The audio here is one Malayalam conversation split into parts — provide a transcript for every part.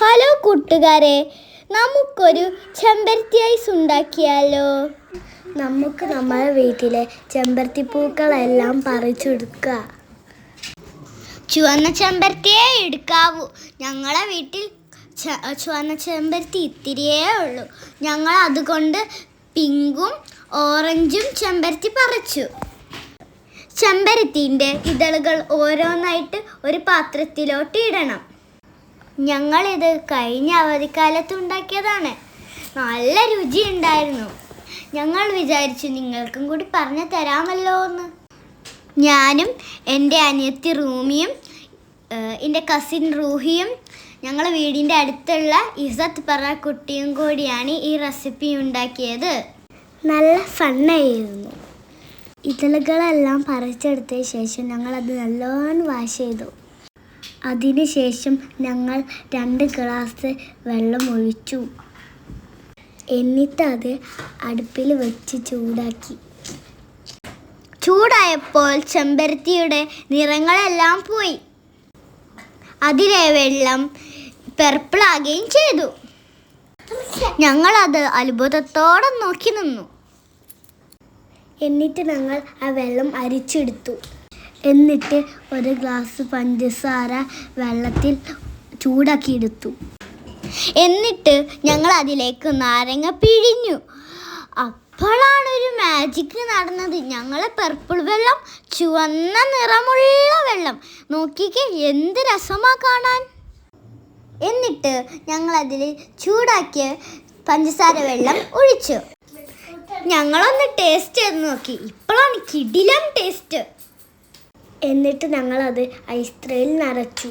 ഹലോ കൂട്ടുകാരെ, നമുക്കൊരു ചെമ്പരത്തി ഐസ് ഉണ്ടാക്കിയാലോ? നമുക്ക് നമ്മുടെ വീട്ടിലെ ചെമ്പരത്തി പൂക്കളെല്ലാം പറിച്ചെടുക്കുക. ചുവന്ന ചെമ്പരത്തിയേ എടുക്കാവൂ. ഞങ്ങളെ വീട്ടിൽ ചുവന്ന ചെമ്പരത്തി ഇത്തിരിയേ ഉള്ളൂ. ഞങ്ങൾ അതുകൊണ്ട് പിങ്കും ഓറഞ്ചും ചെമ്പരത്തി പറിച്ചു. ചെമ്പരത്തിൻ്റെ ഇതളുകൾ ഓരോന്നായിട്ട് ഒരു പാത്രത്തിലോട്ട് ഇടണം. ഞങ്ങളിത് കഴിഞ്ഞ അവധിക്കാലത്ത് ഉണ്ടാക്കിയതാണ്. നല്ല രുചിയുണ്ടായിരുന്നു. ഞങ്ങൾ വിചാരിച്ചു നിങ്ങൾക്കും കൂടി പറഞ്ഞു തരാമല്ലോ എന്ന്. ഞാനും എൻ്റെ അനിയത്തി റൂമിയും എൻ്റെ കസിൻ റൂഹിയും ഞങ്ങളെ വീടിൻ്റെ അടുത്തുള്ള ഇസത്ത് പറ കുട്ടിയും കൂടിയാണ് ഈ റെസിപ്പി ഉണ്ടാക്കിയത്. നല്ല ഫണ്ണായിരുന്നു. ഇതളുകളെല്ലാം പറിച്ചെടുത്ത ശേഷം ഞങ്ങളത് നല്ലോണം വാഷ് ചെയ്തു. അതിനുശേഷം ഞങ്ങൾ 2 ഗ്ലാസ് വെള്ളം ഒഴിച്ചു. എന്നിട്ട് അത് അടുപ്പിൽ വെച്ച് ചൂടാക്കി. ചൂടായപ്പോൾ ചെമ്പരത്തിയുടെ നിറങ്ങളെല്ലാം പോയി. അതിലെ വെള്ളം പെർപ്പിളാകുകയും ചെയ്തു. ഞങ്ങളത് അത്ഭുതത്തോടെ നോക്കി നിന്നു. എന്നിട്ട് ഞങ്ങൾ ആ വെള്ളം അരിച്ചെടുത്തു. എന്നിട്ട് 1 ഗ്ലാസ് പഞ്ചസാര വെള്ളത്തിൽ ചൂടാക്കിയെടുത്തു. എന്നിട്ട് ഞങ്ങൾ അതിലേക്ക് നാരങ്ങ പിഴിഞ്ഞു. അപ്പോഴാണ് ഒരു മാജിക് നടന്നത്. ഞങ്ങളെ പർപ്പിൾ വെള്ളം ചുവന്ന നിറമുള്ള വെള്ളം. നോക്കിക്കേ, എന്ത് രസമാ കാണാൻ. എന്നിട്ട് ഞങ്ങളതിൽ ചൂടാക്കിയ പഞ്ചസാര വെള്ളം ഒഴിച്ചു. ഞങ്ങളൊന്ന് ടേസ്റ്റ് ചെയ്ത് നോക്കി. ഇപ്പോഴാണ് കിടിലം ടേസ്റ്റ്. എന്നിട്ട് ഞങ്ങളത് ഐസ് ട്രേയിൽ നിറച്ചു.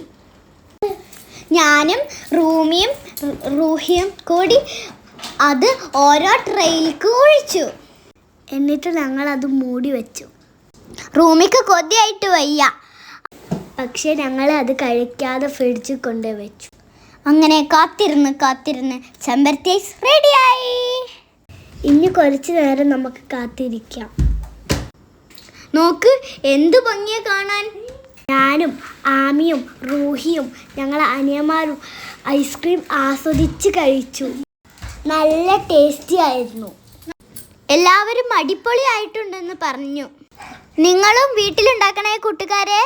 ഞാനും റൂഹിയും കൂടി അത് ഓരോ ട്രെയിലേക്ക് ഒഴിച്ചു. എന്നിട്ട് ഞങ്ങളത് മൂടി വെച്ചു. റൂമിക്ക് കൊതിയായിട്ട് വയ്യ. പക്ഷെ ഞങ്ങൾ അത് കഴിക്കാതെ ഫ്രിഡ്ജിൽ കൊണ്ടുവച്ചു. അങ്ങനെ കാത്തിരുന്ന് ചെമ്പരത്തി ഐസ് റെഡിയായി. ഇനി കുറച്ച് നേരം നമുക്ക് കാത്തിരിക്കാം. നോക്ക്, എന്ത് ഭംഗിയാ കാണാൻ. ഞാനും ആമിയും റൂഹിയും ഞങ്ങളെ അനിയന്മാരും ഐസ്ക്രീം ആസ്വദിച്ച് കഴിച്ചു. നല്ല ടേസ്റ്റി ആയിരുന്നു. എല്ലാവരും അടിപൊളി ആയിട്ടുണ്ടെന്ന് പറഞ്ഞു. നിങ്ങളും വീട്ടിലുണ്ടാക്കണേ കൂട്ടുകാരെ.